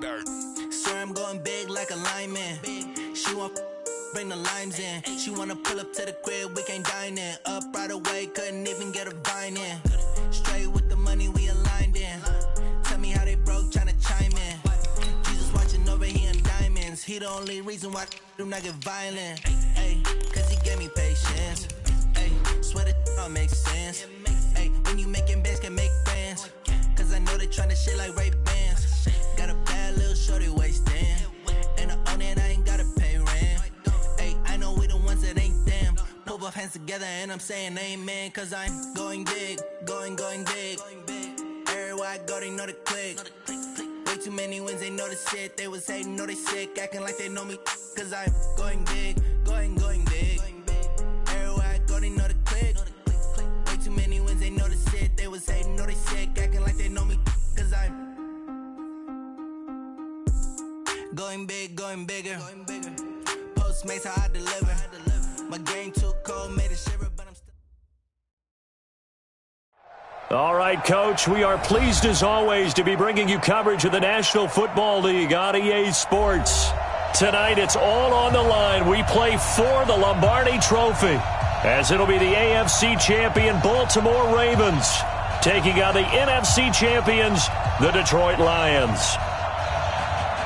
Swear I'm going big like a lineman. She want bring the limes in. She wanna pull up to the crib, we can't dine in. Up right away, couldn't even get a vine in. Straight with the money we aligned in. Tell me how they broke, tryna chime in. Jesus watching over here in diamonds. He the only reason why do not get violent. Ay, cause he gave me patience. Ay, swear that all makes sense. Ay, when you making bands can make friends. Cause I know they tryna shit like Ray Bans. Got a bad little shorty wasting. And I own it, I ain't gotta pay rent. Ay, I know we the ones that ain't them. Put both hands together and I'm saying amen. Cause I'm going big, going big. Everywhere I go, they know the click. Way too many wins, they know the shit. They was hating, know they sick, acting like they know me. Cause I'm going big, going big. Everywhere I go, they know the click. Way too many wins, they know the shit. They was hating, know they sick, acting like they know me. Cause I'm going big, going bigger. Postmates how I deliver. My game too cold, made it shiver, but I'm still. All right, Coach, we are pleased as always to be bringing you coverage of the National Football League on EA Sports. Tonight, it's all on the line. We play for the Lombardi Trophy, as it'll be the AFC champion Baltimore Ravens taking on the NFC champions, the Detroit Lions.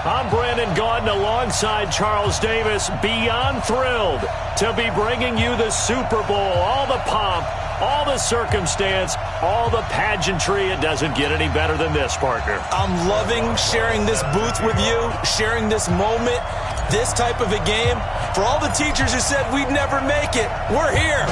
I'm Brandon Gaudin alongside Charles Davis, beyond thrilled to be bringing you the Super Bowl. All the pomp, all the circumstance, all the pageantry. It doesn't get any better than this, partner. I'm loving sharing this booth with you, sharing this moment, this type of a game. For all the teachers who said we'd never make it, we're here.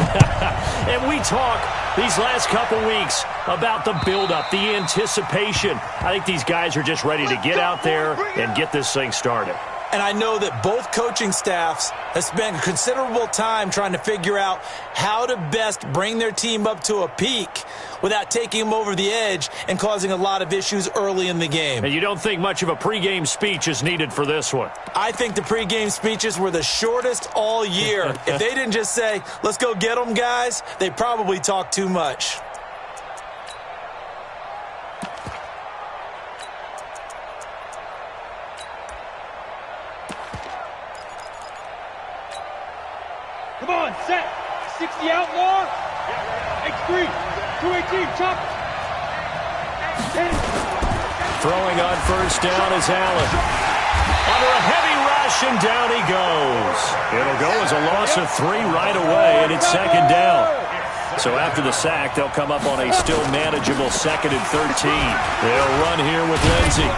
And we talk these last couple weeks about the buildup, the anticipation. I think these guys are just ready to get out there and get this thing started. And I know that both coaching staffs have spent considerable time trying to figure out how to best bring their team up to a peak without taking them over the edge and causing a lot of issues early in the game. And you don't think much of a pregame speech is needed for this one? I think the pregame speeches were the shortest all year. If they didn't just say, let's go get them, guys, they probably talked too much. Come on, set. 60 out more. X3. 218, chop. 10. Throwing on first down is Allen. Under a heavy rush, and down he goes. It'll go as a loss of 3 right away, and it's second down. So after the sack, they'll come up on a still manageable 2nd and 13. They'll run here with Lindsey.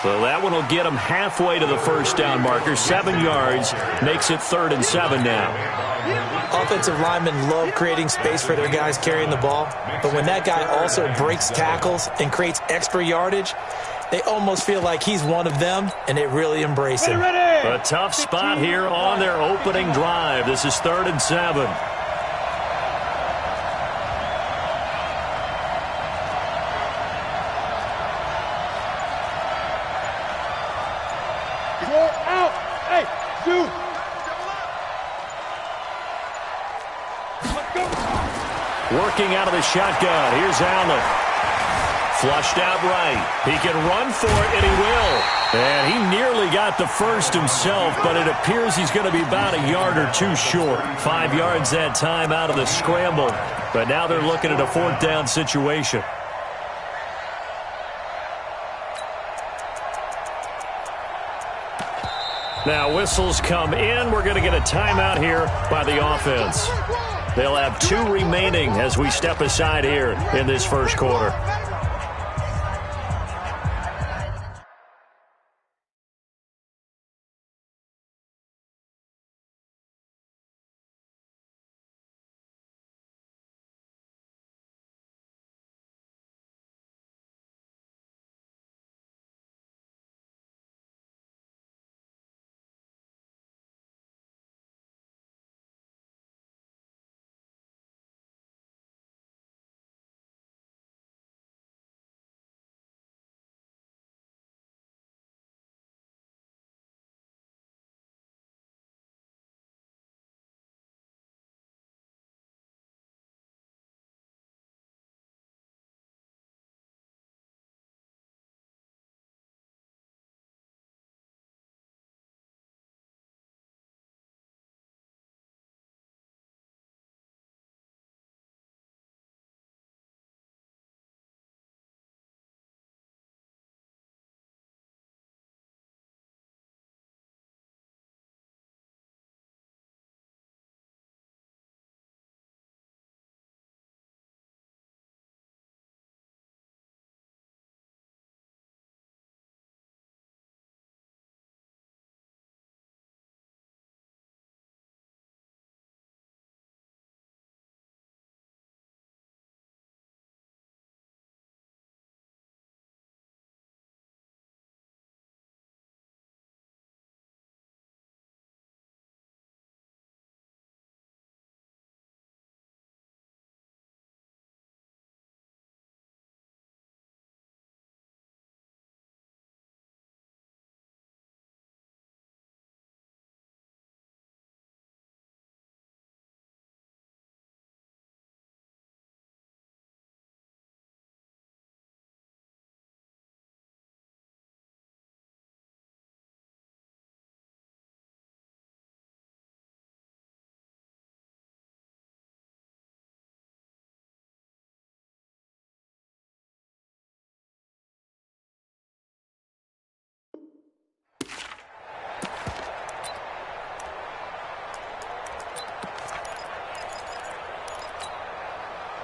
So that one will get them halfway to the first down marker. 7 yards makes it 3rd and 7 now. Offensive linemen love creating space for their guys carrying the ball, but when that guy also breaks tackles and creates extra yardage, they almost feel like he's one of them, and they really embrace him. A tough spot here on their opening drive. This is 3rd and 7. Out. Hey, shoot. Working out of the shotgun. Here's Allen. Flushed out right. He can run for it, and he will. And he nearly got the first himself, but it appears he's going to be about a yard or 2 short. 5 yards that time out of the scramble. But now they're looking at a 4th down situation. Now whistles come in. We're going to get a timeout here by the offense. They'll have 2 remaining as we step aside here in this first quarter.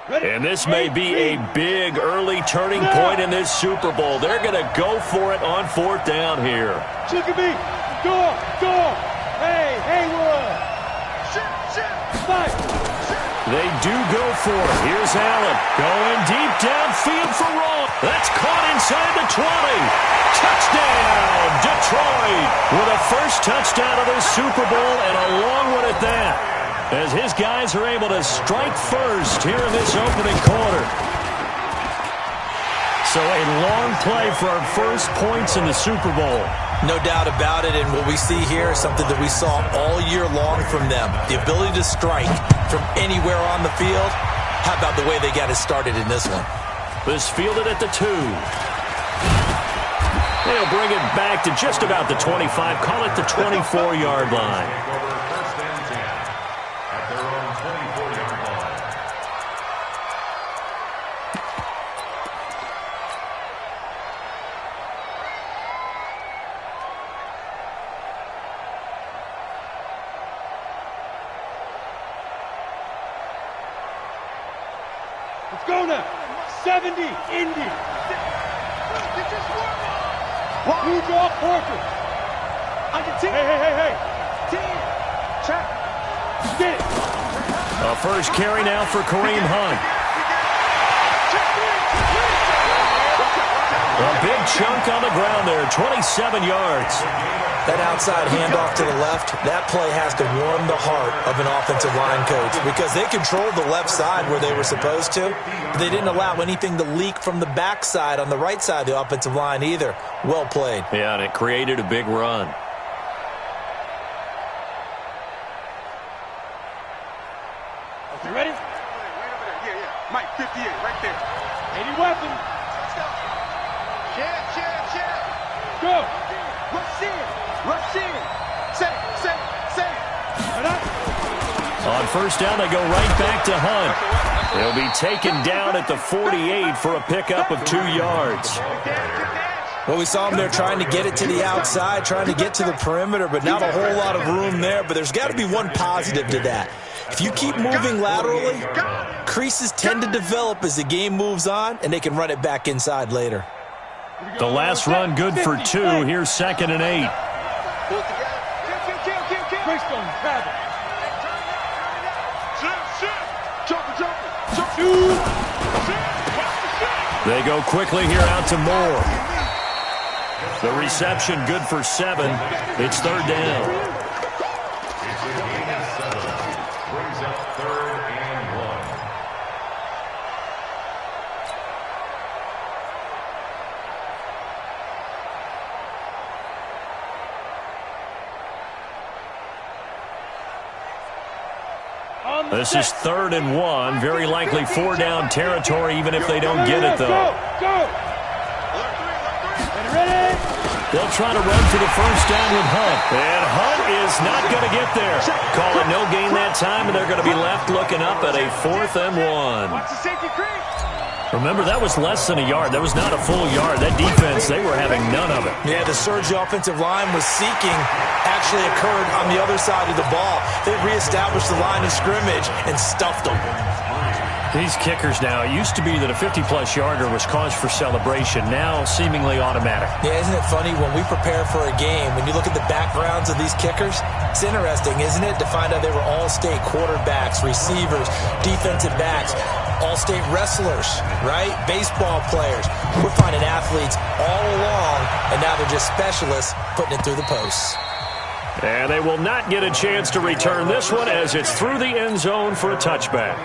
And this may be a big early turning point in this Super Bowl. They're going to go for it on 4th down here. Look at me. Door. Hey, Haywood. Fight. They do go for it. Here's Allen going deep downfield for Ross. That's caught inside the 20. Touchdown, Detroit, with a first touchdown of this Super Bowl and a long one at that, as his guys are able to strike first here in this opening quarter. So a long play for our first points in the Super Bowl. No doubt about it, and what we see here is something that we saw all year long from them. The ability to strike from anywhere on the field. How about the way they got it started in this one? This fielded at the 2. They'll bring it back to just about the 25. Call it the 24-yard line. Let's go now. 70, Indy. Blue draw, Porter. On your team. Hey. Team. Check. Get it. A first carry now for Kareem Hunt. A big chunk on the ground there, 27 yards. That outside handoff to the left, that play has to warm the heart of an offensive line coach because they controlled the left side where they were supposed to, but they didn't allow anything to leak from the backside on the right side of the offensive line either. Well played. Yeah, and it created a big run. Okay, ready? Yeah. Mike, 58, right there. 80 weapon. Share. Go. Rush in. Say. On first down, they go right back to Hunt. They'll be taken down at the 48 for a pickup of 2 yards. Well, we saw them there trying to get it to the outside, trying to get to the perimeter, but not a whole lot of room there. But there's got to be one positive to that. If you keep moving laterally, creases tend to develop as the game moves on, and they can run it back inside later. The last run good for 2. Here's 2nd and 8. They go quickly here out to Moore. The reception good for 7. It's 3rd down. This is 3rd and 1. Very likely 4-down territory, even if they don't get it, though. Go. Ready? They'll try to run for the first down with Hunt. And Hunt is not going to get there. Call it no gain that time, and they're going to be left looking up at a 4th and 1. Watch the safety creep. Remember, that was less than a yard. That was not a full yard. That defense, they were having none of it. Yeah, the surge the offensive line was seeking actually occurred on the other side of the ball. They reestablished the line of scrimmage and stuffed them. These kickers now, it used to be that a 50-plus yarder was cause for celebration. Now, seemingly automatic. Yeah, isn't it funny when we prepare for a game, when you look at the backgrounds of these kickers, it's interesting, isn't it, to find out they were all-state quarterbacks, receivers, defensive backs, all-state wrestlers, right? Baseball players. We're finding athletes all along, and now they're just specialists putting it through the posts. And they will not get a chance to return this one as it's through the end zone for a touchback.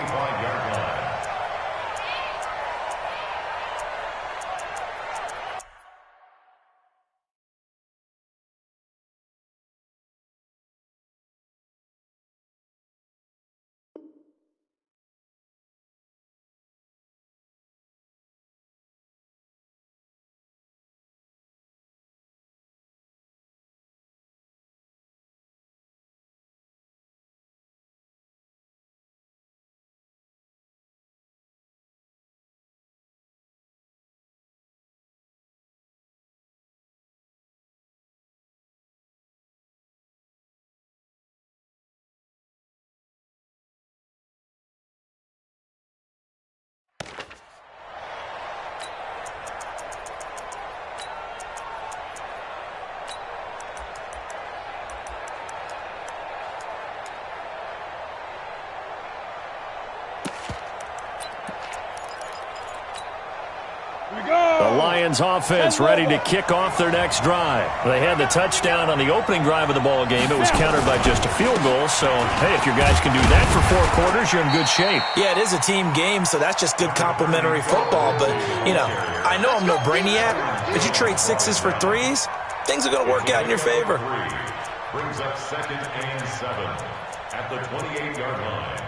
Lions offense ready to kick off their next drive. They had the touchdown on the opening drive of the ball game. It was countered by just a field goal. So, hey, if your guys can do that for 4 quarters, you're in good shape. Yeah, it is a team game, so that's just good complimentary football. But, I know I'm no brainiac, but you trade 6s for 3s, things are going to work out in your favor. Brings up 2nd and 7 at the 28-yard line.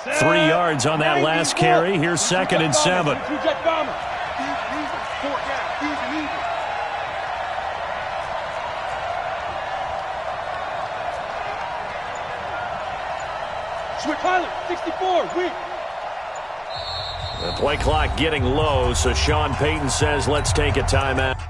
Set. 3 yards on that last carry. Here's 2nd and 7. Switch Highland, 64, weak. The play clock getting low, so Sean Payton says let's take a timeout.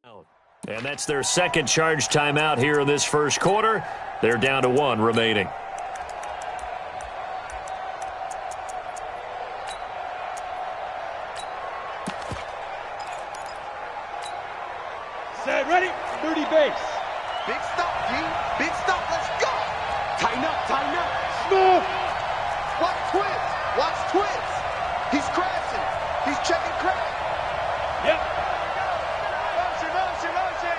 And that's their second charge timeout here in this first quarter. They're down to 1 remaining. Set, ready, 30 base. Big stop, G. Big stop, let's go. Tighten up, tighten up. Smooth. Watch twins. Watch twins. He's crashing. He's checking crash. Yep. Motion, motion, motion.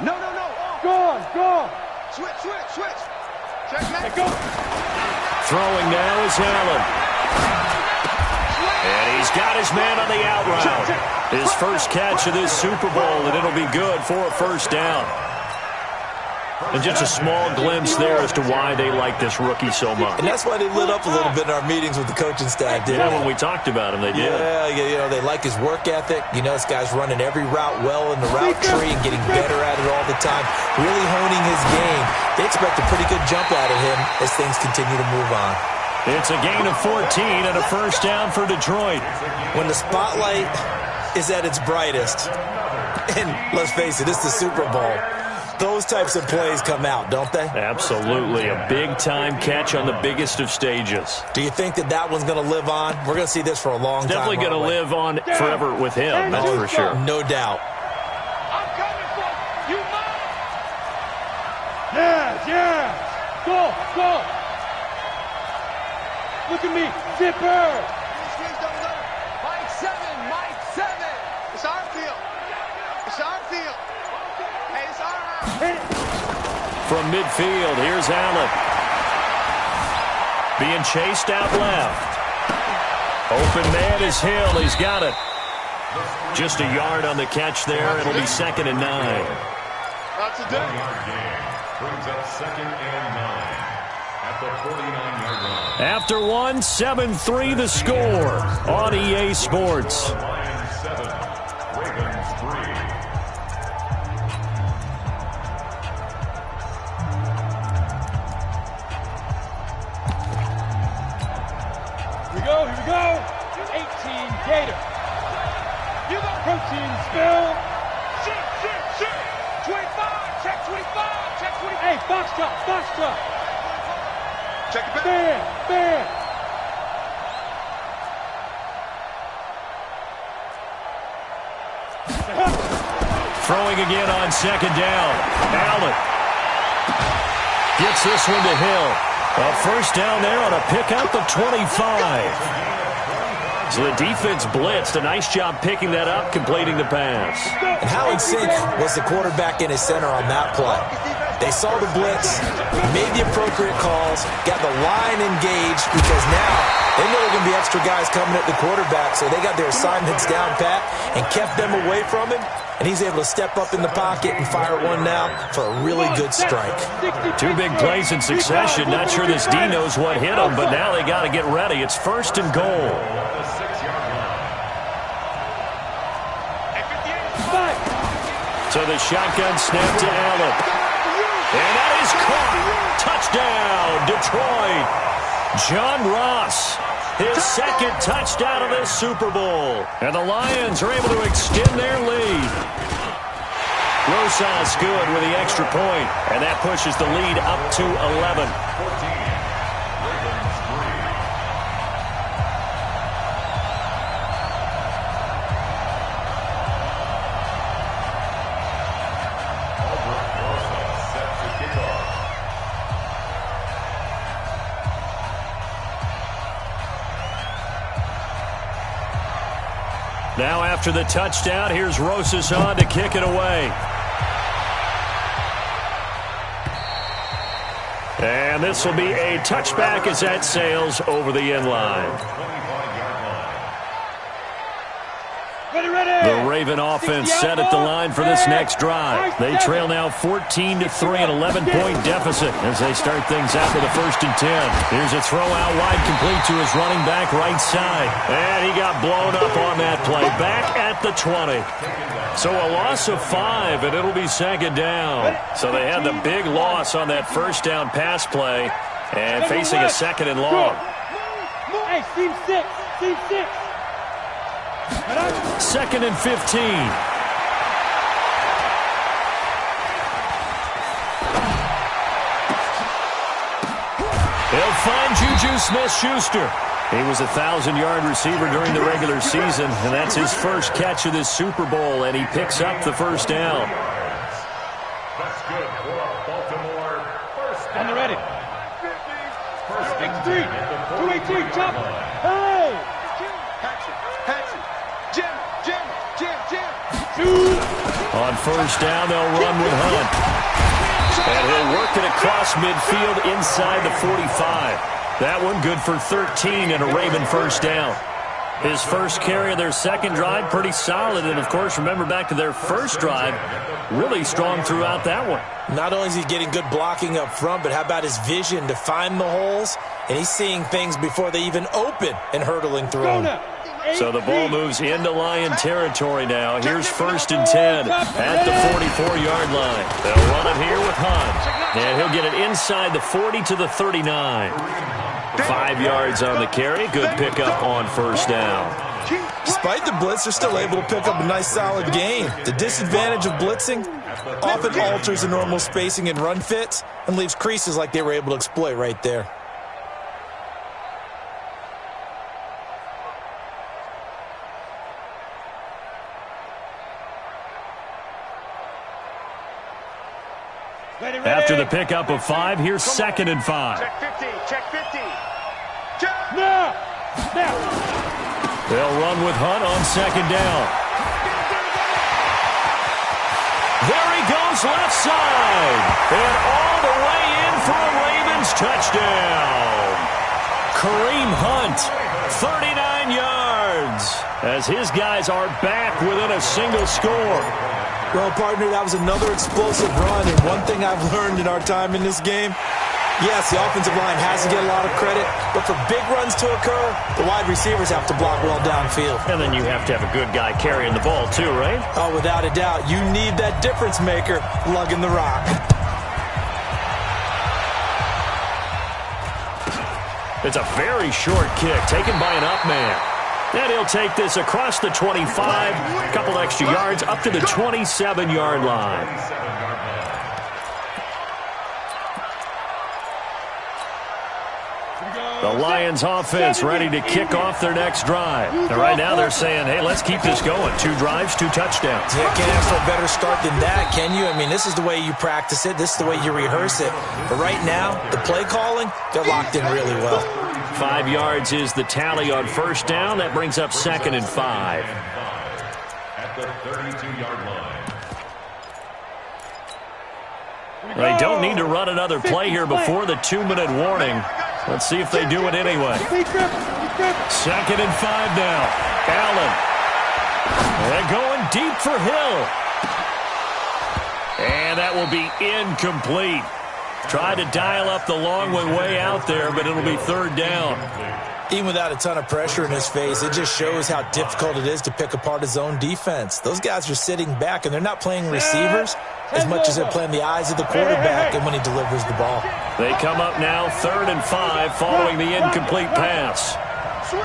No, no, no. Gone, gone. Switch, switch, switch. Check Hey, that. go. Throwing now is Allen. And he's got his man on the out route. His first catch of this Super Bowl, and it'll be good for a first down. And just a small glimpse there as to why they like this rookie so much. And that's why they lit up a little bit in our meetings with the coaching staff, didn't Yeah, they? when we talked about him, they did. Yeah, you know, they like his work ethic. You know, this guy's running every route well in the route tree and getting better at it all the time, really honing his game. They expect a pretty good jump out of him as things continue to move on. It's a gain of 14 and a first down for Detroit. When the spotlight is at its brightest, and let's face it, it's the Super Bowl, those types of plays come out, don't they? Absolutely. A big-time catch on the biggest of stages. Do you think that that one's going to live on? We're going to see this for a long time. Definitely going to aren't we? live on forever with him, that's for sure. No doubt. I'm coming for you. You mine. Yes, yes. Go, go. Look at me, zipper. Mike 7, Mike 7. It's our field. It's our field. Hey, it's our house. Hit it. From midfield, here's Allen. Being chased out left. Open man is Hill. He's got it. Just a yard on the catch there. It'll be 2nd and 9. Not today. 1-yard gain brings up 2nd and 9 at the 49-yard line. After 1, 7-3 the score on EA Sports. Lions 7, Ravens 3. Here we go, here we go. 18 Gator. You got protein spill. Shoot, shoot, shoot. 25. Check 25. Check 25. Hey, box top, box top. Check it back. Bam, bam. Throwing again on 2nd down. Allen gets this one to Hill. A first down there on a pickup of 25. So the defense blitzed. A nice job picking that up, completing the pass. And how in sync was the quarterback in his center on that play? They saw the blitz, made the appropriate calls, got the line engaged because now they know there are going to be extra guys coming at the quarterback, so they got their assignments down pat and kept them away from him, and he's able to step up in the pocket and fire one now for a really good strike. 2 big plays in succession. Not sure this D knows what hit him, but now they got to get ready. It's 1st and goal. So the shotgun snap to Allen. And that is caught. Touchdown, Detroit. John Ross, his 2nd touchdown of this Super Bowl. And the Lions are able to extend their lead. Rosas good with the extra point, and that pushes the lead up to 11. 14, Ravens 3. Set to kick off. Now after the touchdown, here's Rosas on to kick it away. And this will be a touchback as that sails over the end line. 25-yard line. Ready, ready. The Raven offense set at the line for this next drive. They trail now 14-3, an 11-point deficit as they start things out with a 1st and 10. Here's a throw out wide, complete to his running back right side. And he got blown up on that play. Back at the 20. So a loss of 5, and it'll be 2nd down. So they had the big loss on that first down pass play and facing a 2nd and long. Hey, team 6, team 6. 2nd and 15. find Juju Smith-Schuster. He was a 1,000-yard receiver during the regular season, and that's his first catch of this Super Bowl, and he picks up the first down. That's good for Baltimore. First down. On the ready. First and 2-8-3, jump. Hey! Patch it. Jim. On first down, they'll run with Hunt. And he'll work it across midfield inside the 45. That one good for 13 and a Raven first down. His first carry of their second drive, pretty solid. And, of course, remember back to their first drive, really strong throughout that one. Not only is he getting good blocking up front, but how about his vision to find the holes? And he's seeing things before they even open and hurdling through them. So the ball moves into Lion territory now. Here's first and 10 at the 44-yard line. They'll run it here with Hunt. And he'll get it inside the 40 to the 39. 5 yards on the carry. Good pickup on first down. Despite the blitz, they're still able to pick up a nice solid gain. The disadvantage of blitzing often alters the normal spacing and run fits and leaves creases like they were able to exploit right there. After the pickup of 5, here's second and 5. Check 50. Now. They'll run with Hunt on second down. There he goes left side. And all the way in for a Ravens touchdown. Kareem Hunt, 39 yards, as his guys are back within a single score. Well, partner, that was another explosive run, and one thing I've learned in our time in this game, yes, the offensive line has to get a lot of credit, but for big runs to occur, the wide receivers have to block well downfield. And then you have to have a good guy carrying the ball too, right? Oh, without a doubt. You need that difference maker lugging the rock. It's a very short kick taken by an up man. And he'll take this across the 25, a couple extra yards, up to the 27-yard line. The Lions offense ready to kick off their next drive. And right now they're saying, hey, let's keep this going. 2 drives, 2 touchdowns. Yeah, can't ask for a better start than that, can you? I mean, this is the way you practice it. This is the way you rehearse it. But right now, the play calling, they're locked in really well. 5 yards is the tally on first down. That brings up second and 5. At the 32-yard line. They don't need to run another play here before the 2-minute warning. Let's see if they do it anyway. Second and 5 now. Allen. They're going deep for Hill. And that will be incomplete. Tried to dial up the long one way out there, but it'll be third down. Even without a ton of pressure in his face, it just shows how difficult it is to pick apart his own defense. Those guys are sitting back, and they're not playing receivers as much as they're playing the eyes of the quarterback and when he delivers the ball. They come up now, third and 5, following the incomplete pass. Switch.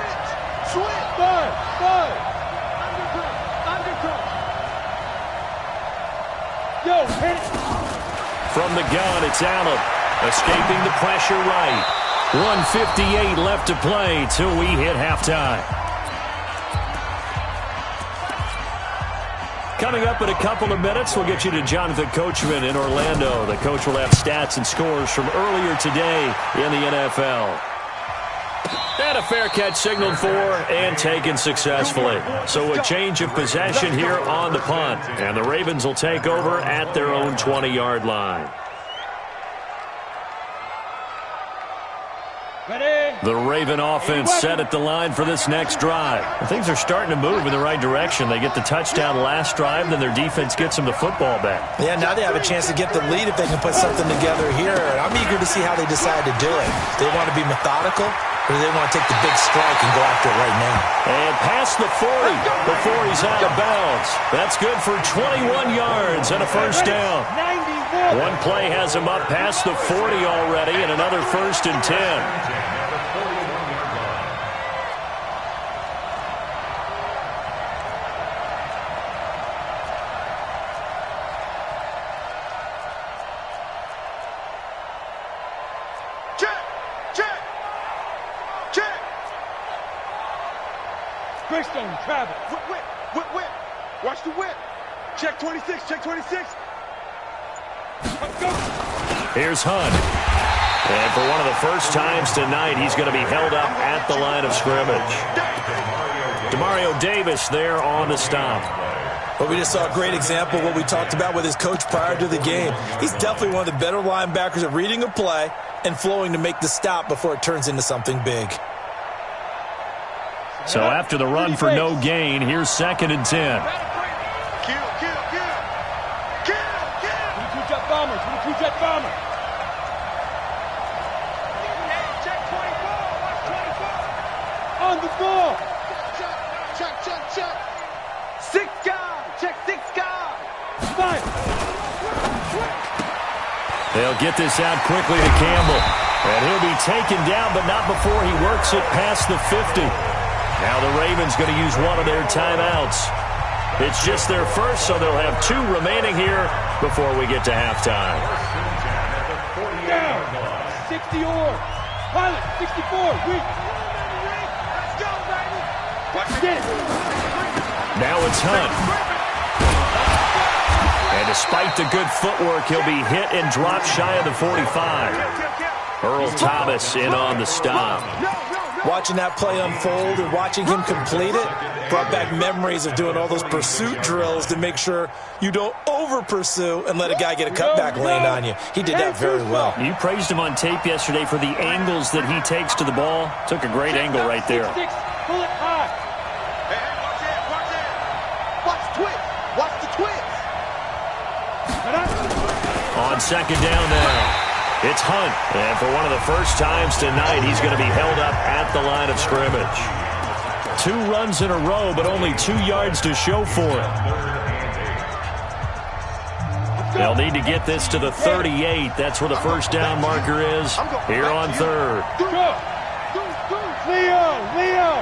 Five. Yo, hit it. From the gun, it's Allen. Escaping the pressure right. 1:58 left to play till we hit halftime. Coming up in a couple of minutes, we'll get you to Jonathan Coachman in Orlando. The coach will have stats and scores from earlier today in the NFL. And a fair catch signaled for and taken successfully. So a change of possession here on the punt. And the Ravens will take over at their own 20-yard line. The Raven offense set at the line for this next drive. Things are starting to move in the right direction. They get the touchdown last drive, then their defense gets them the football back. Yeah, now they have a chance to get the lead if they can put something together here. And I'm eager to see how they decide to do it. Do they want to be methodical, or do they want to take the big strike and go after it right now? And past the 40 before he's out of bounds. That's good for 21 yards and a first down. One play has him up past the 40 already, and another first and 10. Check. Twist on him, travel. Whip. Watch the whip. Check 26, check 26. Let's go. Here's Hunt. And for one of the first times tonight, he's going to be held up at the line of scrimmage. Demario Davis there on the stop. Well, we just saw a great example of what we talked about with his coach prior to the game. He's definitely one of the better linebackers at reading a play and flowing to make the stop before it turns into something big. So after the run for no gain, here's 2nd and 10. Kill. 22-jet bomber, 22-jet bomber. Check 24, watch 24. On the ball. Check. 6 guard, check 6 guard. Fire. They'll get this out quickly to Campbell. And he'll be taken down, but not before he works it past the 50. Now the Ravens going to use one of their timeouts. It's just their first, so they'll have 2 remaining here before we get to halftime. Down. 60 or. Pilot, 64, weak. Let's go, baby. Watch it. Now it's Hunt. And despite the good footwork, he'll be hit and dropped shy of the 45. Earl Thomas in on the stop. Watching that play unfold and watching him complete it brought back memories of doing all those pursuit drills to make sure you don't over-pursue and let a guy get a cutback lane on you. He did that very well. You praised him on tape yesterday for the angles that he takes to the ball. Took a great angle right there. Pull it high. Hey, watch it. Watch twist. Watch the twist. On 2nd down now. It's Hunt, and for one of the first times tonight, he's going to be held up at the line of scrimmage. 2 runs in a row, but only 2 yards to show for it. They'll need to get this to the 38. That's where the first down marker is here on 3rd. Go. Leo.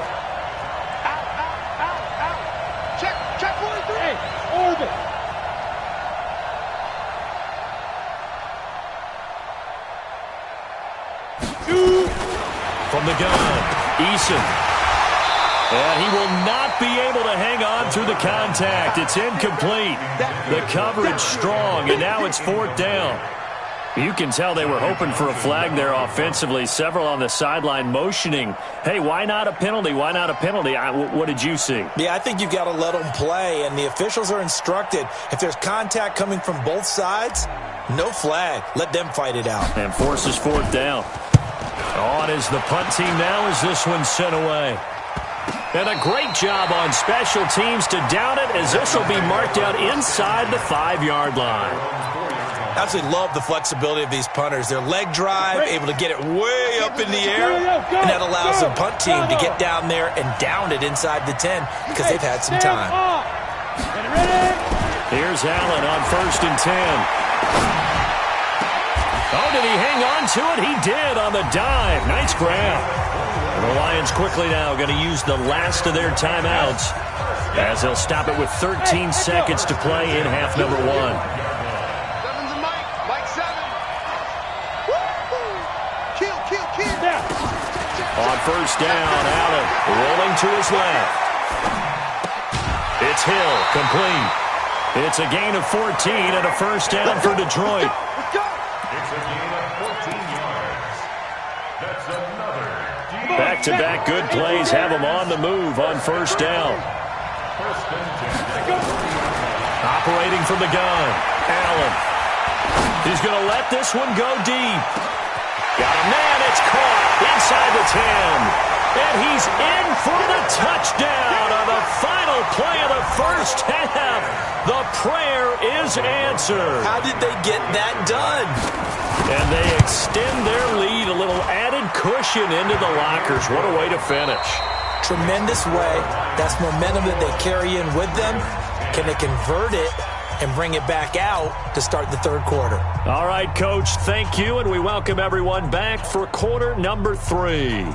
Out. Check 43. Hey, orbit. From the gun, Eason. And he will not be able to hang on through the contact. It's incomplete. The coverage strong, and now it's 4th down. You can tell they were hoping for a flag there offensively. Several on the sideline motioning, hey, why not a penalty? Why not a penalty? What did you see? Yeah, I think you've got to let them play, and the officials are instructed. If there's contact coming from both sides, no flag. Let them fight it out. And forces 4th down. On is the punt team now as this one's sent away. And a great job on special teams to down it as this will be marked out inside the 5-yard line. I absolutely love the flexibility of these punters. Their leg drive, able to get it way up in the air, and that allows the punt team to get down there and down it inside the 10 because they've had some time. Here's Allen on 1st and 10. Oh, did he hang on to it? He did on the dive. Nice grab. And the Lions quickly now going to use the last of their timeouts as they'll stop it with 13 seconds to play in half number 1. 7's a Mike 7. Kill. On 1st down, Allen rolling to his left. It's Hill, complete. It's a gain of 14 and a 1st down for Detroit. It's a gain of 14 yards. That's another. Back-to-back good plays have him on the move on 1st down. First and 10. Operating from the gun, Allen. He's going to let this one go deep. Got a man, it's caught inside the 10. And he's in for the touchdown on the final play of the first half. The prayer is answered. How did they get that done? And they extend their lead, a little added cushion into the lockers. What a way to finish. Tremendous way. That's momentum that they carry in with them. Can they convert it and bring it back out to start the 3rd quarter? All right, Coach, thank you, and we welcome everyone back for quarter number 3.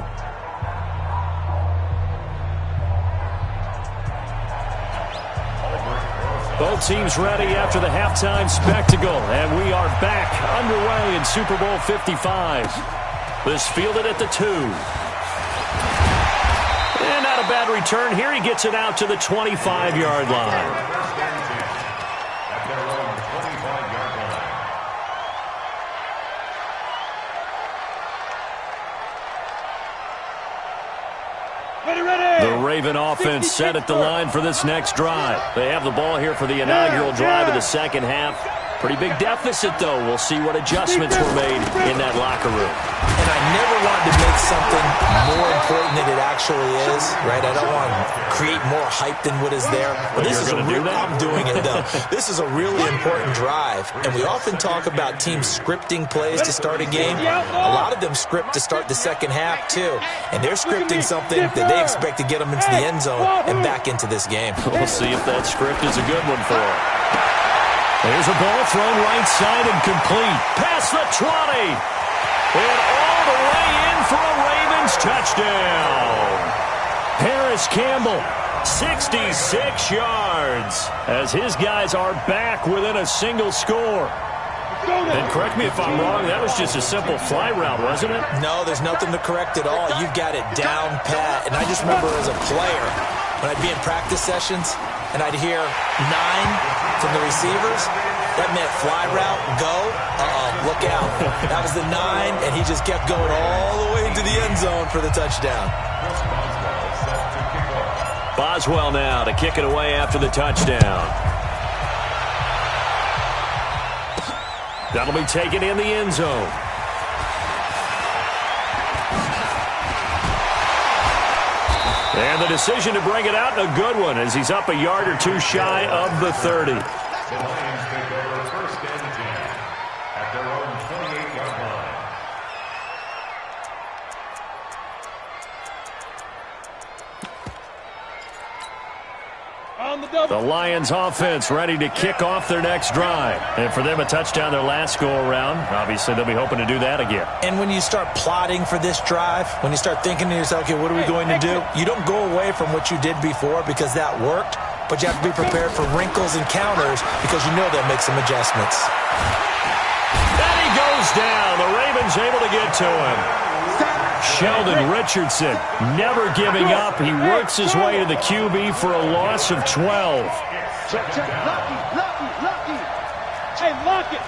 Both teams ready after the halftime spectacle, and we are back underway in Super Bowl 55. This fielded at the 2. And not a bad return here. He gets it out to the 25-yard line. At their own 25-yard line. The Raven offense set at the line for this next drive. They have the ball here for the inaugural drive of the second half. Pretty big deficit, though. We'll see what adjustments were made in that locker room. And I never wanted to make something more important than it actually is, right? I don't want to create more hype than what is there. But this is I'm doing it, though. This is a really important drive. And we often talk about teams scripting plays to start a game. A lot of them script to start the second half, too. And they're scripting something that they expect to get them into the end zone and back into this game. We'll see if that script is a good one for them. There's a ball thrown right side and complete. Past the 20. And all the way in for a Ravens touchdown. Paris Campbell, 66 yards, as his guys are back within a single score. And correct me if I'm wrong, that was just a simple fly route, wasn't it? No, there's nothing to correct at all. You've got it down pat. And I just remember as a player, when I'd be in practice sessions and I'd hear 9 from the receivers, that meant fly route, go, look out. That was the 9, and he just kept going all the way into the end zone for the touchdown. Boswell now to kick it away after the touchdown. That'll be taken in the end zone. And the decision to bring it out, a good one, as he's up a yard or two shy of the 30. The Lions take over first and 10 at their own 28-yard line. The Lions offense ready to kick off their next drive. And for them, a touchdown their last go-around. Obviously, they'll be hoping to do that again. And when you start plotting for this drive, when you start thinking to yourself, okay, what are we going to do? You don't go away from what you did before because that worked, but you have to be prepared for wrinkles and counters because you know they'll make some adjustments. And he goes down. The Ravens able to get to him. Sheldon Richardson never giving up. He works his way to the QB for a loss of 12. Check. Lucky. Hey, lock it.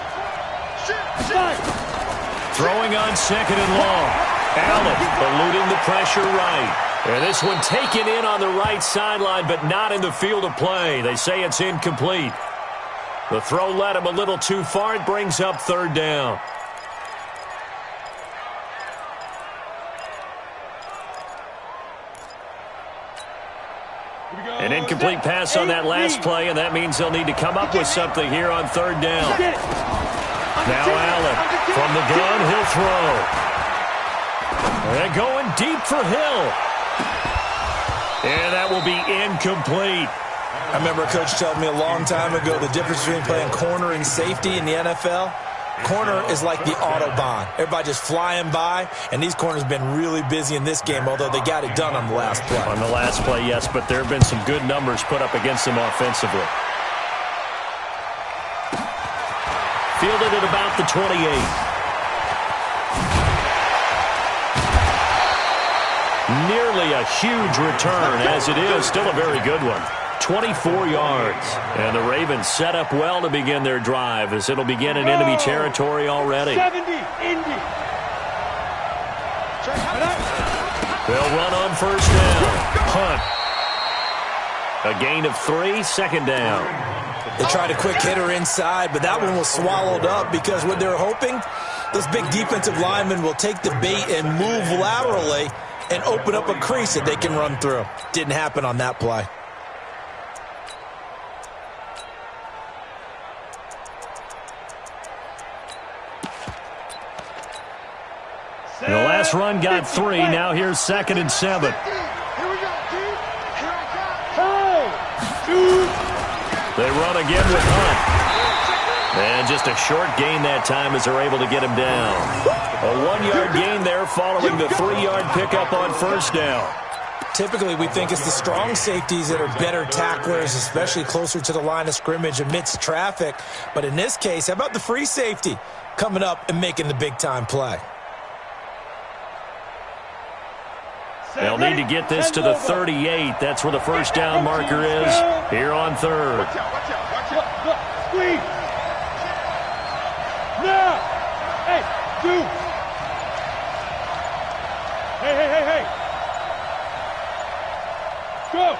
Throwing on second and long. Allen eluding the pressure right. And this one taken in on the right sideline, but not in the field of play. They say it's incomplete. The throw led him a little too far. It brings up third down. An incomplete pass on that last play, and that means they'll need to come up with something here on third down. Now Allen from the gun, he'll throw. They're going deep for Hill. And that will be incomplete. I remember a coach telling me a long time ago the difference between playing corner and safety in the NFL. Corner is like the Autobahn. Everybody just flying by, and these corners have been really busy in this game, although they got it done on the last play. On the last play, yes, but there have been some good numbers put up against them offensively. Fielded at about the 28. Nearly a huge return, as it is. Still a very good one. 24 yards. And the Ravens set up well to begin their drive, as it'll begin in enemy territory already. 70, Indy. They'll run on first down. Punt. A gain of 3, second down. They tried a quick hitter inside, but that one was swallowed up because what they're hoping, this big defensive lineman will take the bait and move laterally and open up a crease that they can run through. Didn't happen on that play. The last run got 3. Now here's 2nd and 7. They run again with Hunt. And just a short gain that time as they're able to get him down. A 1-yard gain there following the 3-yard pickup on first down. Typically, we think it's the strong safeties that are better tacklers, especially closer to the line of scrimmage amidst traffic. But in this case, how about the free safety coming up and making the big-time play? They'll need to get this to the 38. That's where the first down marker is here on third. Watch out, watch out, watch out. Look, squeeze. Now. Hey, dude. Hey. Go.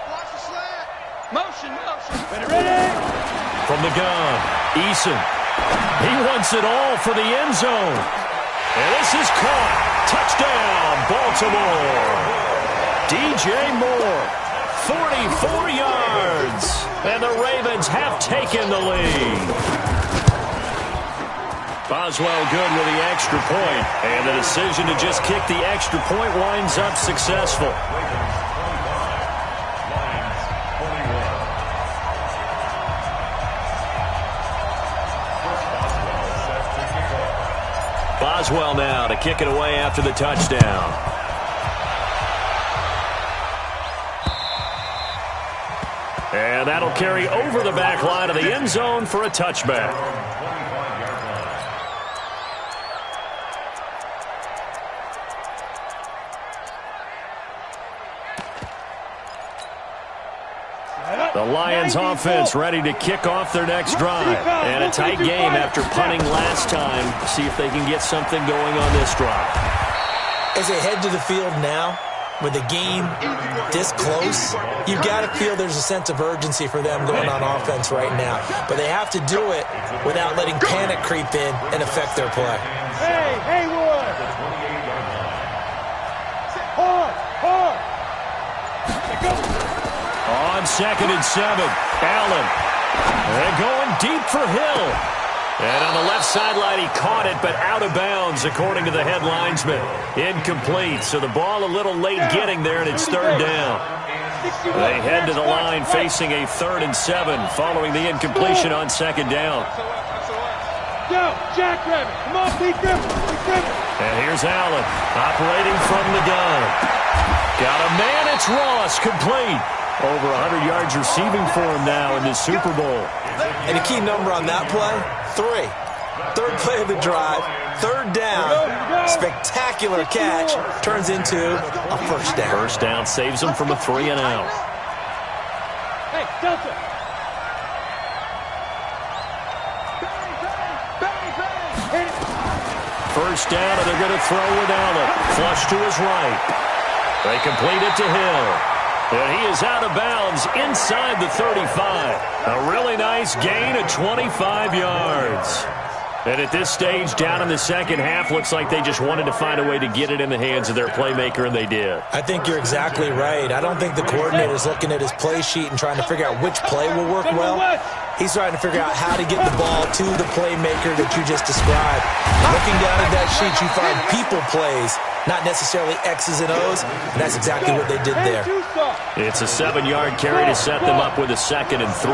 Watch the slant. Motion. Ready? From the gun, Eason. He wants it all for the end zone. And this is caught. Touchdown, Baltimore. DJ Moore, 44 yards. And the Ravens have taken the lead. Boswell good with the extra point. And the decision to just kick the extra point winds up successful. Boswell now to kick it away after the touchdown. And that'll carry over the back line of the end zone for a touchback. The Lions offense ready to kick off their next drive. And a tight game after punting last time. See if they can get something going on this drive. As they head to the field now, with the game this close, you've got to feel there's a sense of urgency for them going on offense right now. But they have to do it without letting panic creep in and affect their play. Hey, Roy. Hard. On 2nd and 7, Allen. They're going deep for Hill. And on the left sideline, he caught it, but out of bounds, according to the head linesman. Incomplete, so the ball a little late getting there, and it's third down. They head to the line facing a 3rd and 7 following the incompletion on 2nd down. Go, Jackrabbit. Come on, be different. And here's Allen operating from the gun. Got a man, it's Ross, complete. Over 100 yards receiving for him now in this Super Bowl. And a key number on that play, 3. Third play of the drive, 3rd down, spectacular catch, turns into a first down. First down saves him from a 3 and out. Hey, Delta. First down, and they're going to throw with Allen. Flush to his right. They complete it to Hill. And he is out of bounds inside the 35. A really nice gain of 25 yards. And at this stage, down in the second half, looks like they just wanted to find a way to get it in the hands of their playmaker, and they did. I think you're exactly right. I don't think the coordinator's looking at his play sheet and trying to figure out which play will work well. He's trying to figure out how to get the ball to the playmaker that you just described. Looking down at that sheet, you find people plays, not necessarily X's and O's, and that's exactly what they did there. It's a 7-yard carry to set them up with a 2nd and 3.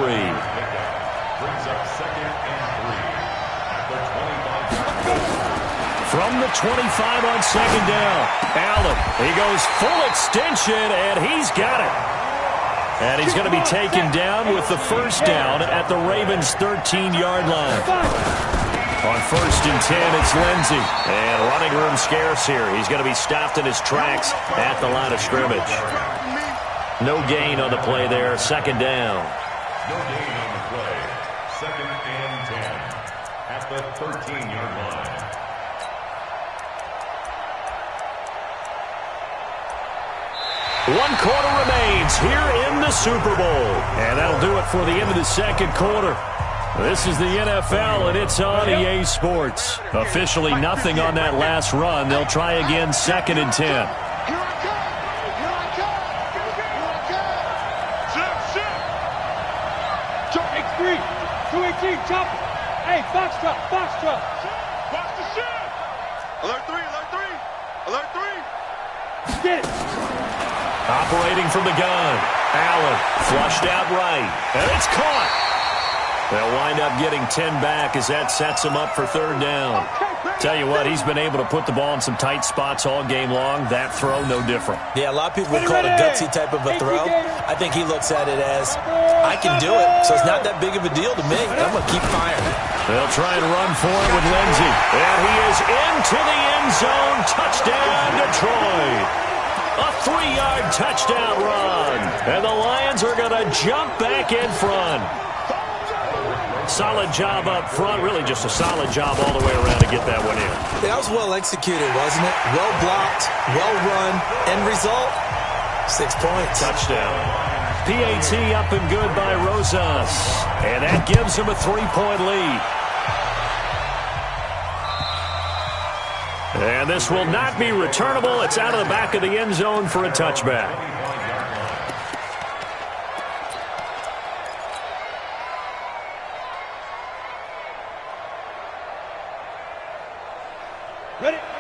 From the 25 on 2nd down, Allen, he goes full extension, and he's got it. And he's going to be taken down with the first down at the Ravens' 13-yard line. On 1st and 10, it's Lindsey. And running room scarce here. He's going to be stopped in his tracks at the line of scrimmage. No gain on the play there, 2nd down. No gain on the play. 2nd and 10 at the 13-yard line. One quarter remains here in the Super Bowl. And that'll do it for the end of the second quarter. This is the NFL, and it's on EA Sports. Officially nothing on that last run. They'll try again 2nd and 10. Here I come. Jump, X3. 218, chop it. Hey, box trap. Box the shit. Alert 3. Get it. Operating from the gun. Allen flushed out right. And it's caught. They'll wind up getting 10 back as that sets him up for 3rd down. Tell you what, he's been able to put the ball in some tight spots all game long. That throw, no different. Yeah, a lot of people would call it a gutsy type of a throw. I think he looks at it as, I can do it, so it's not that big of a deal to me. I'm going to keep firing. They'll try and run for it with Lindsey. And he is into the end zone. Touchdown, Detroit. A 3-yard touchdown run. And the Lions are going to jump back in front. Solid job up front. Really just a solid job all the way around to get that one in. That was well executed, wasn't it? Well blocked, well run. End result, 6 points. Touchdown. PAT up and good by Rosas. And that gives him a 3-point lead. And this will not be returnable. It's out of the back of the end zone for a touchback.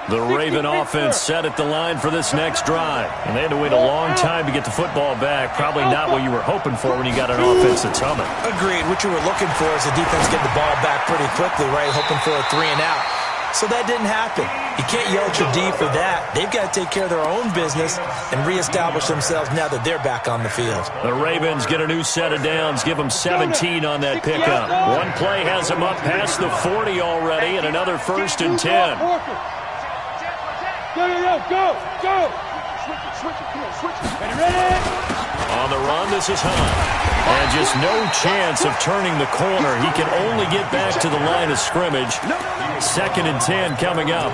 The Raven offense set at the line for this next drive. And they had to wait a long time to get the football back. Probably not what you were hoping for when you got an offense that's humming. Agreed. What you were looking for is the defense getting the ball back pretty quickly, right? Hoping for a 3 and out. So that didn't happen. You can't yell at your D for that. They've got to take care of their own business and reestablish themselves now that they're back on the field. The Ravens get a new set of downs, give them 17 on that pickup. One play has them up past the 40 already, and another 1st and 10. Go. Switch it. Come on, switch it. Ready? On the run, this is Hunt. And just no chance of turning the corner. He can only get back to the line of scrimmage. 2nd and 10 coming up.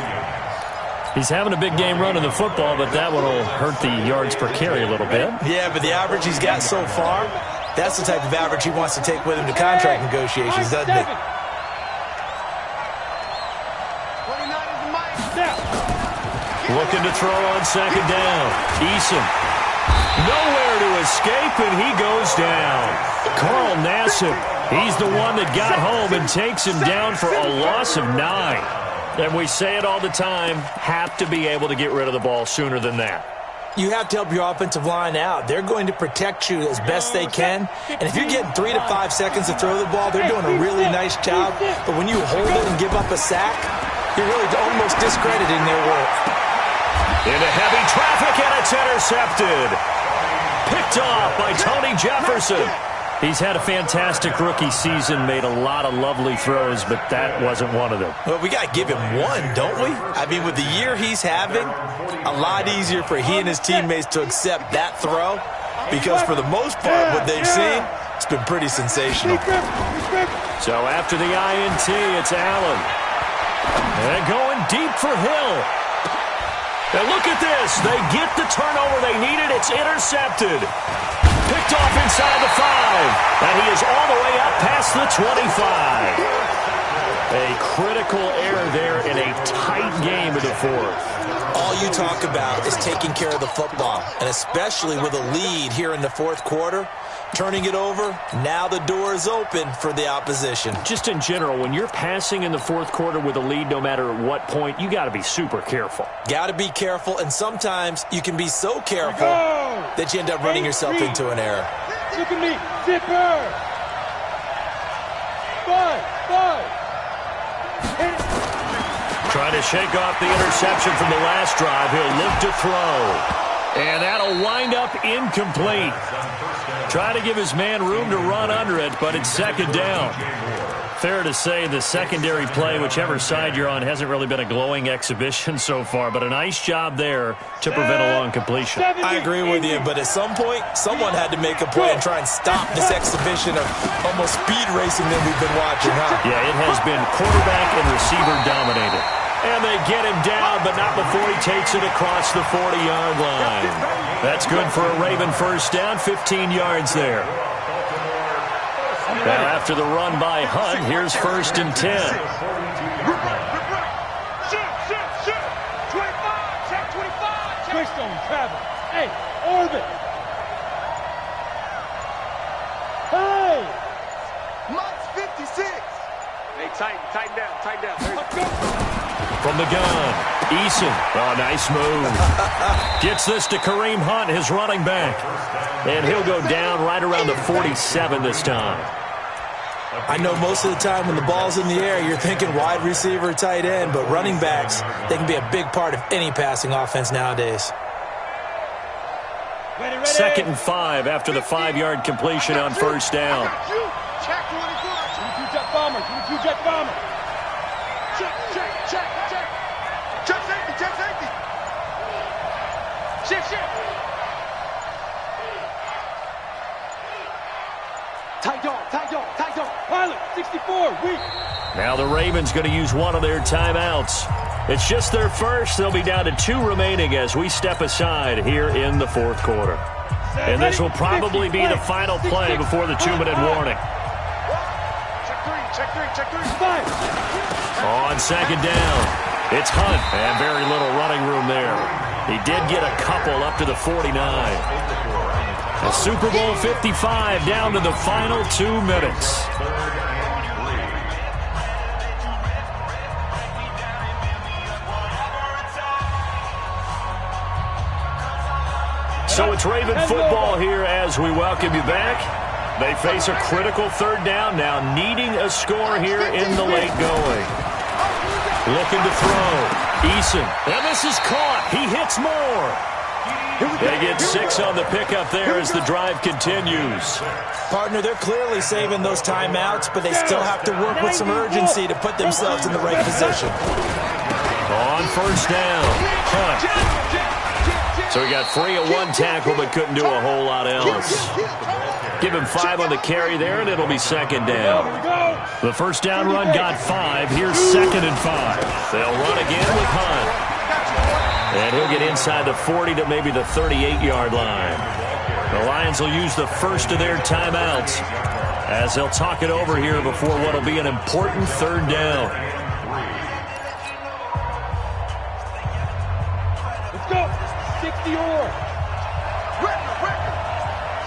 He's having a big game running the football, but that one will hurt the yards per carry a little bit. Yeah, but the average he's got so far, that's the type of average he wants to take with him to contract negotiations, doesn't it? Looking to throw on 2nd down. Eason. Nowhere to escape, and he goes down. Carl Nassib, he's the one that got home and takes him down for a loss of 9. And we say it all the time, have to be able to get rid of the ball sooner than that. You have to help your offensive line out. They're going to protect you as best they can. And if you're getting 3 to 5 seconds to throw the ball, they're doing a really nice job. But when you hold it and give up a sack, you're really almost discrediting their work. Into heavy traffic, and it's intercepted. Picked off by Tony Jefferson. He's had a fantastic rookie season, made a lot of lovely throws, but that wasn't one of them. Well, we got to give him one, don't we? I mean, with the year he's having, a lot easier for he and his teammates to accept that throw because for the most part, what they've seen, it's been pretty sensational. So after the INT, it's Allen. And going deep for Hill. And look at this. They get the turnover they needed. It's intercepted. Picked off inside the 5. And he is all the way up past the 25. A critical error there in a tight game of the 4th. All you talk about is taking care of the football. And especially with a lead here in the 4th quarter. Turning it over, now the door is open for the opposition. Just in general, when you're passing in the 4th quarter with a lead, no matter what point, you got to be super careful. Got to be careful, and sometimes you can be so careful that you end up running yourself into an error. Look at me, zipper. 5. Trying to shake off the interception from the last drive. He'll look to throw. And that'll wind up incomplete. Try to give his man room to run under it, but it's 2nd down. Fair to say the secondary play, whichever side you're on, hasn't really been a glowing exhibition so far, but a nice job there to prevent a long completion. I agree with you, but at some point, someone had to make a play and try and stop this exhibition of almost speed racing that we've been watching, huh? Yeah, it has been quarterback and receiver dominated. And they get him down, but not before he takes it across the 40-yard line. That's good for a Raven 1st down, 15 yards there. Now after the run by Hunt, here's 1st and 10. Shoot. 25, check 25. Switched on Travis. Hey, orbit. Hey. Mike's 56. Hey, tighten down. Let's go. From the gun, Eason. Oh, nice move. Gets this to Kareem Hunt, his running back. And he'll go down right around the 47 this time. I know most of the time when the ball's in the air, you're thinking wide receiver, tight end, but running backs, they can be a big part of any passing offense nowadays. Ready. 2nd and 5 after the 5-yard completion on 1st down. Check 22 jet bomber. Check safety. Shift. Tight dog. Pilot, 64, weak. Now the Ravens going to use one of their timeouts. It's just their first. They'll be down to 2 remaining as we step aside here in the fourth quarter. And this will probably be the final play before the 2-minute warning. Check three. 5. On second down, it's Hunt, and very little running room there. He did get a couple up to the 49. The Super Bowl 55 down to the final 2 minutes. So it's Raven football here as we welcome you back. They face a critical third down now, needing a score here in the late going. Looking to throw. Eason. And this is caught. He hits more. They get 6 on the pickup there as the drive continues. Partner, they're clearly saving those timeouts, but they still have to work with some urgency to put themselves in the right position. On first down, Hunt. So he got free of one tackle but couldn't do a whole lot else. Give him 5 on the carry there, and it'll be second down. The first down run got 5. Here's 2nd and 5. They'll run again with Hunt. And he'll get inside the 40 to maybe the 38-yard line. The Lions will use the first of their timeouts as they'll talk it over here before what will be an important third down. Let's go. 60 or. Record.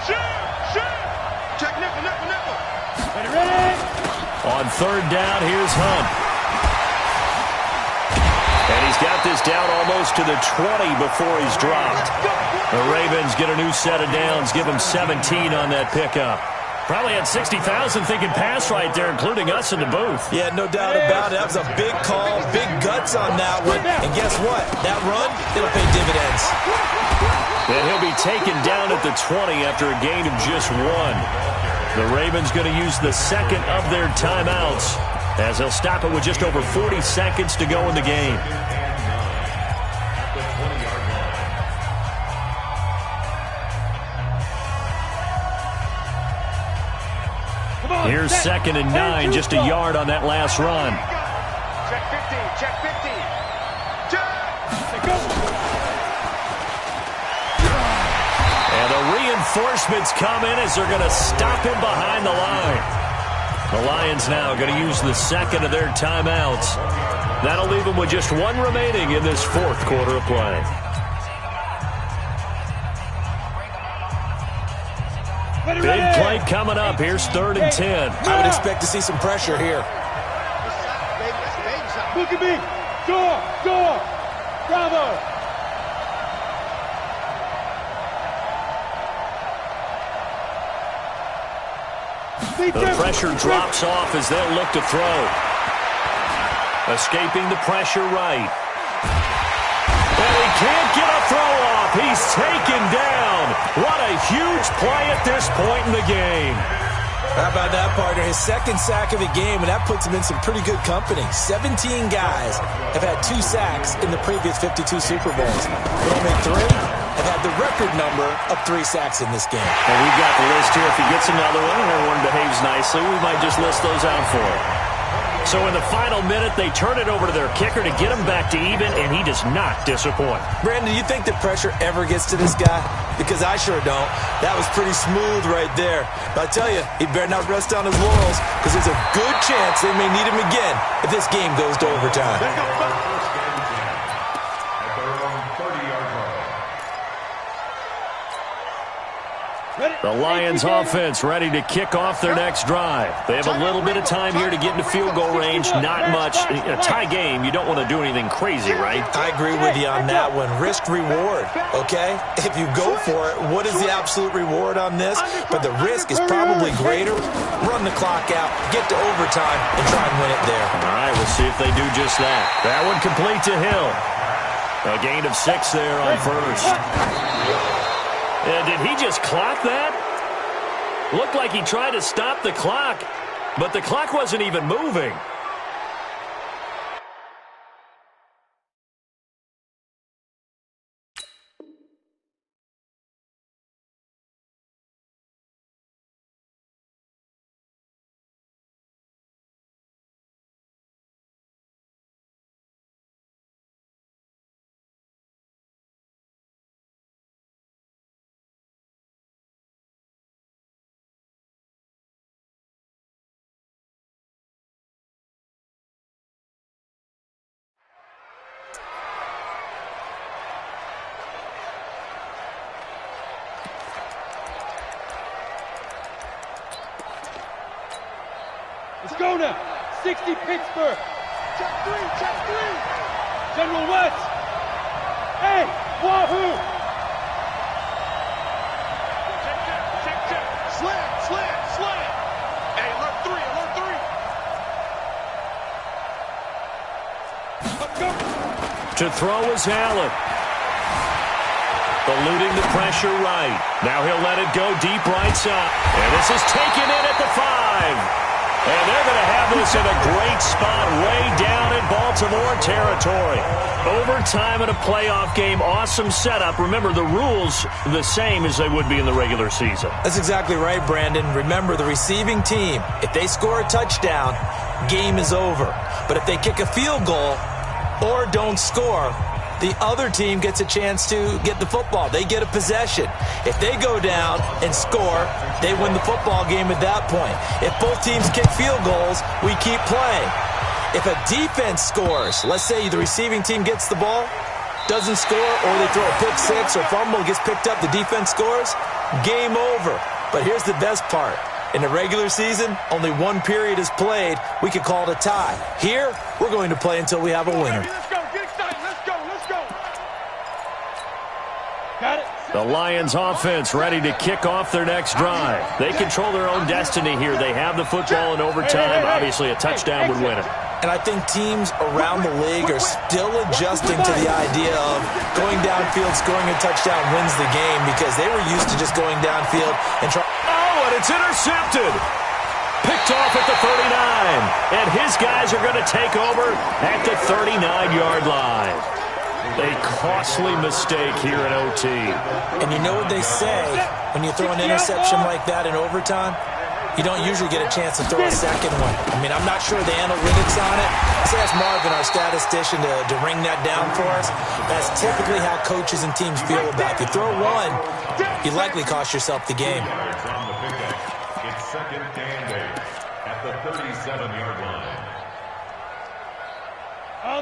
Shoot. Check nickel. Ready. On third down, here's Hunt. And he's got this down almost to the 20 before he's dropped. The Ravens get a new set of downs, give him 17 on that pickup. Probably had 60,000 thinking pass right there, including us in the booth. Yeah, no doubt about it. That was a big call, big guts on that one. And guess what? That run, it'll pay dividends. And he'll be taken down at the 20 after a gain of just 1. The Ravens going to use the second of their timeouts as they'll stop it with just over 40 seconds to go in the game. Here's 2nd and 9, just a yard on that last run. Check 50. And the reinforcements come in as they're going to stop him behind the line. The Lions now going to use the second of their timeouts. That'll leave them with just 1 remaining in this fourth quarter of play. Big play coming up. Here's 3rd and 10. I would expect to see some pressure here. Look at me. Door. Bravo. The pressure drops off as they'll look to throw. Escaping the pressure right. And he can't get a throw off. He's taken down. What a huge play at this point in the game. How about that, partner? His 2nd sack of the game, and that puts him in some pretty good company. 17 guys have had 2 sacks in the previous 52 Super Bowls. But only 3 have had the record number of 3 sacks in this game. And we've got the list here. If he gets another one and everyone behaves nicely, we might just list those out for him. So in the final minute, they turn it over to their kicker to get him back to even, and he does not disappoint. Brandon, do you think the pressure ever gets to this guy? Because I sure don't. That was pretty smooth right there. But I tell you, he better not rest on his laurels, because there's a good chance they may need him again if this game goes to overtime. The Lions offense ready to kick off their next drive. They have a little bit of time here to get into field goal range. Not much. A tie game, you don't want to do anything crazy, right? I agree with you on that one. Risk-reward, okay? If you go for it, what is the absolute reward on this? But the risk is probably greater. Run the clock out, get to overtime, and try and win it there. All right, we'll see if they do just that. That one complete to Hill. A gain of 6 there on first. Did he just clock that? Looked like he tried to stop the clock, but the clock wasn't even moving. Arizona. 60 Pittsburgh. Check three. General West. Hey, Wahoo. Check. Slam. Hey, alert three. Let's go. To throw is Allen. Eluding the pressure right. Now he'll let it go deep right side. And this is taken in at the 5. And they're going to have this in a great spot way down in Baltimore territory. Overtime in a playoff game, awesome setup. Remember, the rules the same as they would be in the regular season. That's exactly right, Brandon. Remember, the receiving team, if they score a touchdown, game is over. But if they kick a field goal or don't score, the other team gets a chance to get the football. They get a possession. If they go down and score, they win the football game at that point. If both teams kick field goals, we keep playing. If a defense scores, let's say the receiving team gets the ball, doesn't score, or they throw a pick six or fumble, gets picked up, the defense scores, game over. But here's the best part. In the regular season, only one period is played. We could call it a tie. Here, we're going to play until we have a winner. Let's go. Get excited. Let's go. Got it. The Lions offense ready to kick off their next drive. They control their own destiny here. They have the football in overtime. Obviously, a touchdown would win it. And I think teams around the league are still adjusting to the idea of going downfield, scoring a touchdown wins the game, because they were used to just going downfield and trying. Oh, and it's intercepted. Picked off at the 39. And his guys are going to take over at the 39-yard line. A costly mistake here in OT. And you know what they say, when you throw an interception like that in overtime, you don't usually get a chance to throw a second one. I mean, I'm not sure the analytics on it. Let's ask Marvin, our statistician, to ring that down for us. That's typically how coaches and teams feel about it. If you throw one, you likely cost yourself the game. It's second and 8 at the 37-yard line.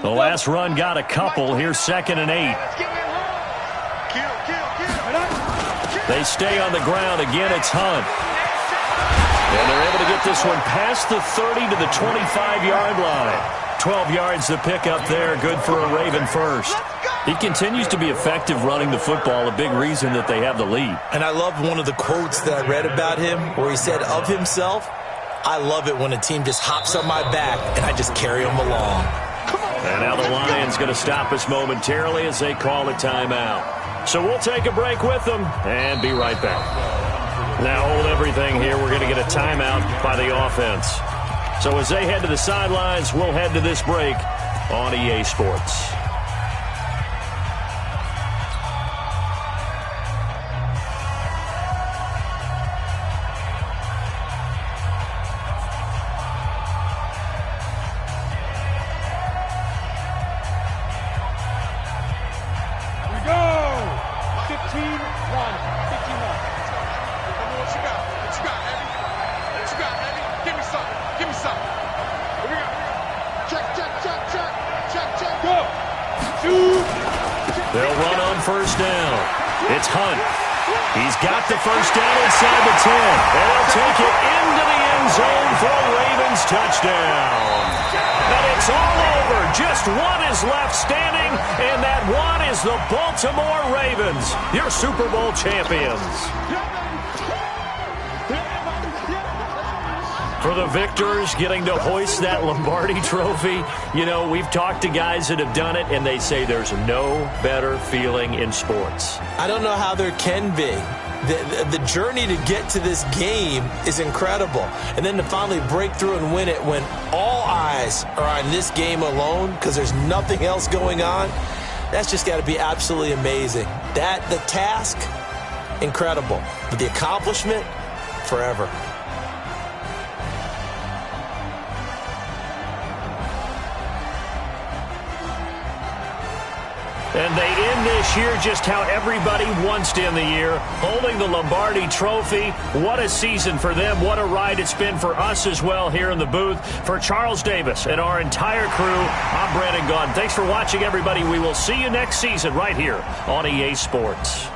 The last run got a couple. Here's second and 8. Kill. They stay on the ground. Again, it's Hunt. And they're able to get this one past the 30 to the 25-yard line. 12 yards to pick up there. Good for a Raven first. He continues to be effective running the football, a big reason that they have the lead. And I love one of the quotes that I read about him where he said of himself, "I love it when a team just hops on my back and I just carry them along." And now the Lions going to stop us momentarily as they call a timeout. So we'll take a break with them and be right back. Now hold everything here. We're going to get a timeout by the offense. So as they head to the sidelines, we'll head to this break on EA Sports. They'll run on first down. It's Hunt. He's got the first down inside the 10. And he'll take it into the end zone for a Ravens touchdown. And it's all over. Just one is left standing, and that one is the Baltimore Ravens, your Super Bowl champions. For the victors, getting to hoist that Lombardi trophy, you know, we've talked to guys that have done it, and they say there's no better feeling in sports. I don't know how there can be. The journey to get to this game is incredible. And then to finally break through and win it when all eyes are on this game alone because there's nothing else going on, that's just got to be absolutely amazing. The task, incredible. But the accomplishment, forever. And they end this year just how everybody wants to end the year, holding the Lombardi trophy. What a season for them. What a ride it's been for us as well here in the booth. For Charles Davis and our entire crew, I'm Brandon Gaudin. Thanks for watching, everybody. We will see you next season right here on EA Sports.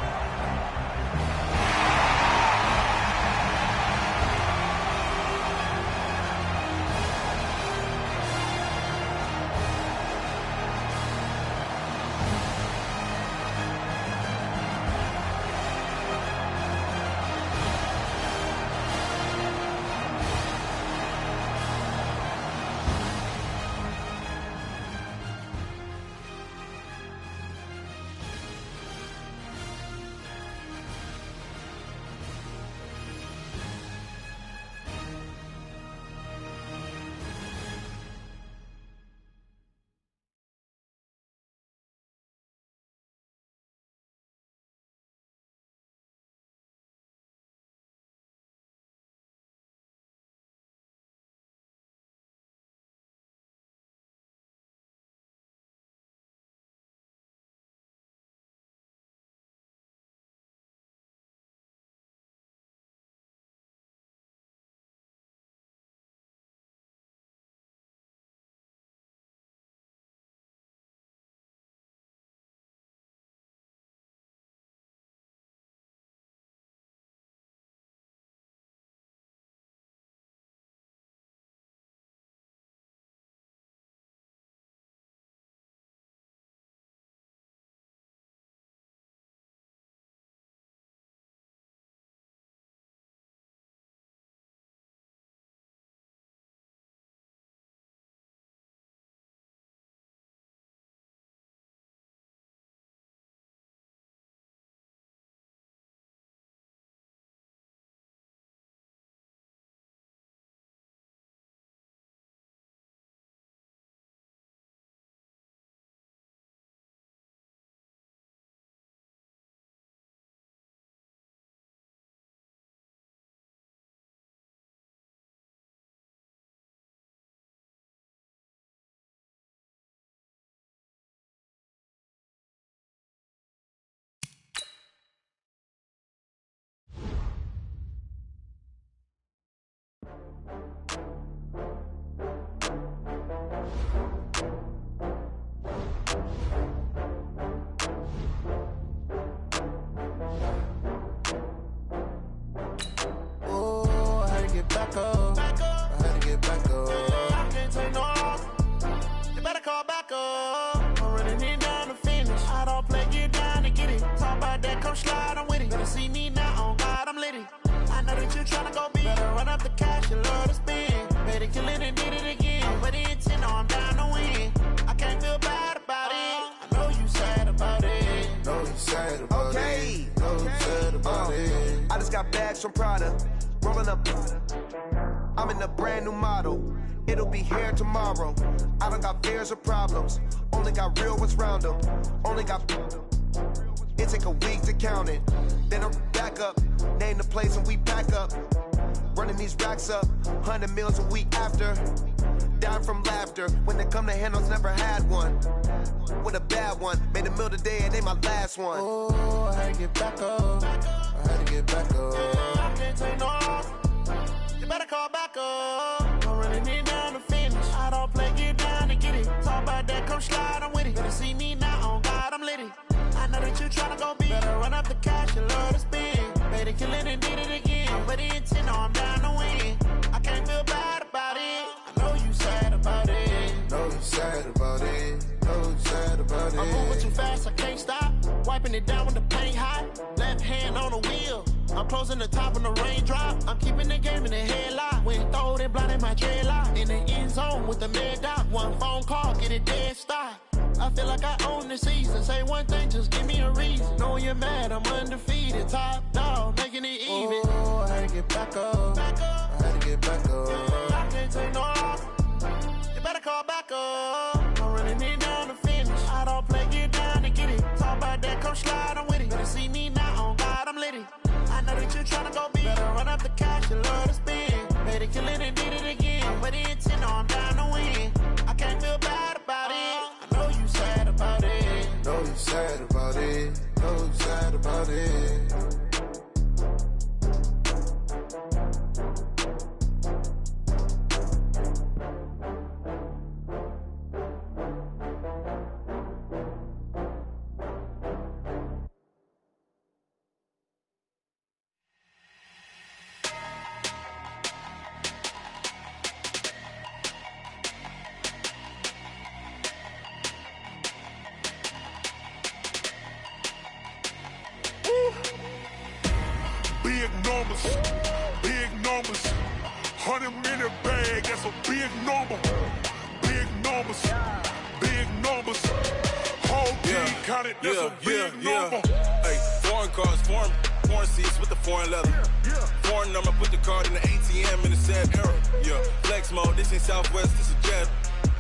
Back up. I had to get back up. I can't take no loss. You better call back up. I'm running it down to finish. I don't play, get down to get it. Talk about that, come slide, I'm with it. Better see me now, on God, I'm litty. I know that you tryna go big. Better run up the cash, you love to spend. Better kill it and did it again. I'm ready to 10, no, I'm down to win. I can't feel bad about it. I know you sad about it. Know you sad about it. Know you sad about it. I just got bags from Prada. Rolling up, I'm in a brand new model. It'll be here tomorrow. I don't got fears or problems. Only got real ones round them. Only got. It take a week to count it. Then I'm back up. Name the place and we pack up. Running these racks up. 100 meals a week after. Down from laughter. When they come to handles, never had one. With a bad one. Made a meal today and they my last one. Oh, I had to get back up. I had to get back up. I can't take no loss. You better call back up. I'm running it down to finish. I don't play, get down to get it. Talk about that, come slide, I'm with it. Better see me now, on God, I'm litty. I know that you tryna go big. Better run up the cash, you love to spend. Better kill it and did it again. I'm ready to 10, no, I'm down to win. I can't feel bad about it. I know you sad about it. Know you sad about it. Know you sad about it. I'm moving too fast, I can't stop. Wiping it down when the paint hot. Left hand on the wheel. I'm closing the top when the raindrop. I'm keeping the game in the headlock. When throwed and blinded my dreadlock. In the end zone with the mad dot. One phone call, get it dead stop. I feel like I own the season. Say one thing, just give me a reason. Knowing you're mad, I'm undefeated. Top dog, making it even. Oh, I had to get back up. I had to get back up. I can't take no loss. You better call back up. I'm running it down to finish. I don't play, get down to get it. Talk about that, come slide, I'm with it. Better see me now, on God, I'm litty. I know that you tryna go big. Better run up the cash, you love to spend. Better kill it and did it again. I'm ready to 10, no, I'm down to win. I can't feel bad about it. I know you sad about it. Know you sad about it. Know you sad about it. Big numbers, 100-minute bag, that's a big number. Big numbers, whole team counted, that's a big number. Hey, foreign cars, foreign seats with the foreign leather. Foreign number, put the card in the ATM in the sad era. Yeah, flex mode, this ain't Southwest, this is jet.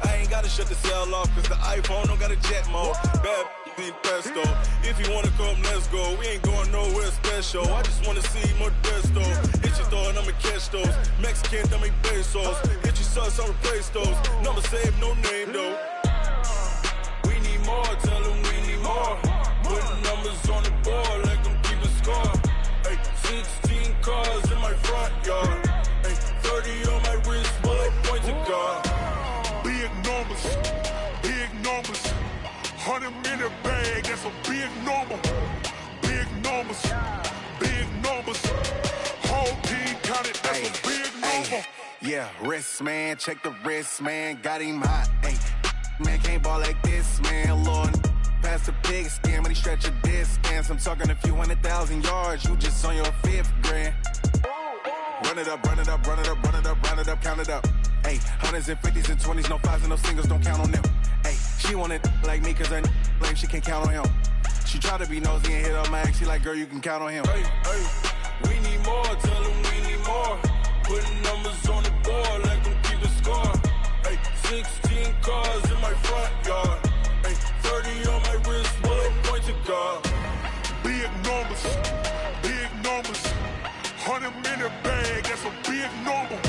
I ain't gotta shut the cell off, cause the iPhone don't got a jet mode. Bad need pesto. If you wanna come, let's go. We ain't going nowhere special. I just wanna see Modesto. Hit your thought, I'ma catch those. Mexican, dummy pesos. Hit your sus, I'll replace those. Number saved, no name though. We need more, tell them we need more. Putting numbers on the board, let them keep a score. Hey, 16 cars in my front yard. Hey, 30 on my wrist, bullet point to God. Big numbers, 100-minute bag, that's a big number. Big numbers, whole team counted, that's a big number. Yeah, wrist man, check the wrist man, got him hot. Ay, man can't ball like this, man. Lord, past the pig skin, when he stretch a distance. I'm talking a few 100,000 yards, you just on your 5th grand. Run it up, count it up. Ay, hundreds and 50s and 20s, no 5s and no singles, don't count on them. Ay, she want it like me, cause her lame, she can't count on him. She try to be nosy and hit up my ex, she like, girl, you can count on him. Hey, we need more, tell them we need more. Putting numbers on the board, let them keep a score. Hey, 16 cars in my front yard. Hey, 30 on my wrist, bullet point to God. Big numbers, 100-minute bag, that's a big number.